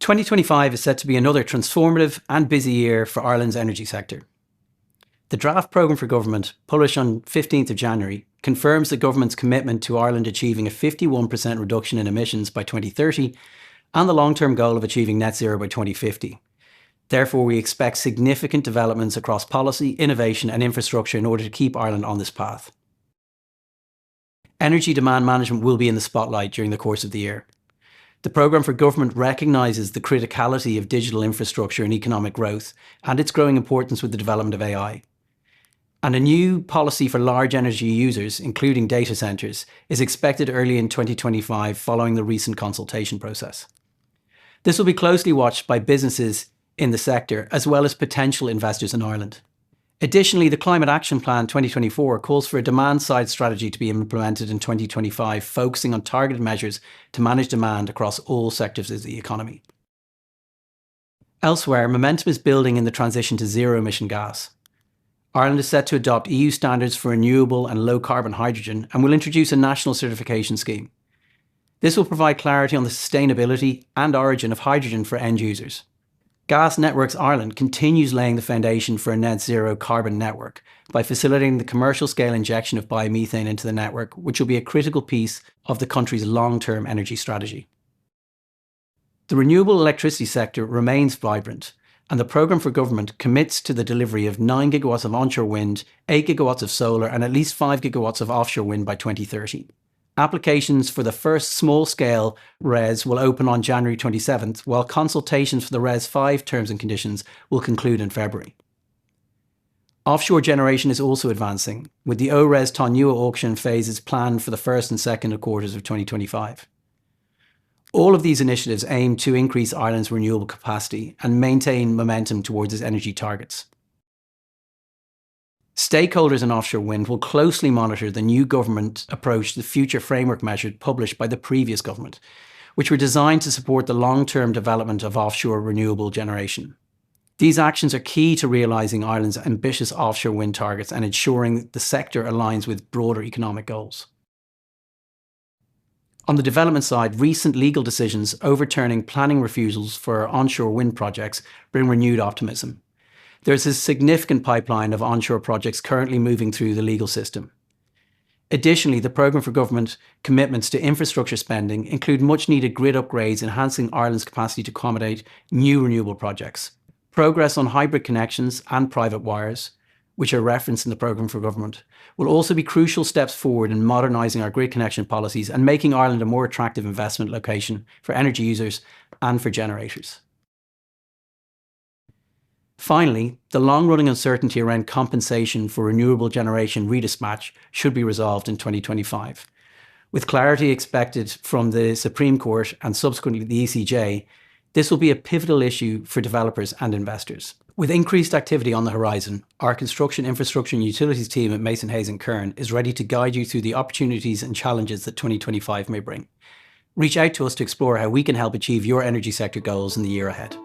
2025 is set to be another transformative and busy year for Ireland's energy sector. The draft programme for government, published on 15th of January, confirms the government's commitment to Ireland achieving a 51% reduction in emissions by 2030 and the long-term goal of achieving net zero by 2050. Therefore, we expect significant developments across policy, innovation and infrastructure in order to keep Ireland on this path. Energy demand management will be in the spotlight during the course of the year. The programme for government recognises the criticality of digital infrastructure and economic growth and its growing importance with the development of AI. And a new policy for large energy users, including data centres, is expected early in 2025 following the recent consultation process. This will be closely watched by businesses in the sector as well as potential investors in Ireland. Additionally, the Climate Action Plan 2024 calls for a demand-side strategy to be implemented in 2025, focusing on targeted measures to manage demand across all sectors of the economy. Elsewhere, momentum is building in the transition to zero-emission gas. Ireland is set to adopt EU standards for renewable and low-carbon hydrogen and will introduce a national certification scheme. This will provide clarity on the sustainability and origin of hydrogen for end users. Gas Networks Ireland continues laying the foundation for a net zero carbon network by facilitating the commercial scale injection of biomethane into the network, which will be a critical piece of the country's long-term energy strategy. The renewable electricity sector remains vibrant, and the programme for government commits to the delivery of 9 gigawatts of onshore wind, 8 gigawatts of solar and at least 5 gigawatts of offshore wind by 2030. Applications for the first small-scale RES will open on January 27th, while consultations for the RES 5 terms and conditions will conclude in February. Offshore generation is also advancing, with the ORES Tánaua auction phases planned for the first and second quarters of 2025. All of these initiatives aim to increase Ireland's renewable capacity and maintain momentum towards its energy targets. Stakeholders in offshore wind will closely monitor the new government approach to the future framework measures published by the previous government, which were designed to support the long-term development of offshore renewable generation. These actions are key to realising Ireland's ambitious offshore wind targets and ensuring the sector aligns with broader economic goals. On the development side, recent legal decisions overturning planning refusals for onshore wind projects bring renewed optimism. There is a significant pipeline of onshore projects currently moving through the legal system. Additionally, the programme for government commitments to infrastructure spending include much-needed grid upgrades, enhancing Ireland's capacity to accommodate new renewable projects. Progress on hybrid connections and private wires, which are referenced in the programme for government, will also be crucial steps forward in modernising our grid connection policies and making Ireland a more attractive investment location for energy users and for generators. Finally, the long-running uncertainty around compensation for renewable generation redispatch should be resolved in 2025. With clarity expected from the Supreme Court and subsequently the ECJ, this will be a pivotal issue for developers and investors. With increased activity on the horizon, our construction, infrastructure and utilities team at Mason Hayes & Kern is ready to guide you through the opportunities and challenges that 2025 may bring. Reach out to us to explore how we can help achieve your energy sector goals in the year ahead.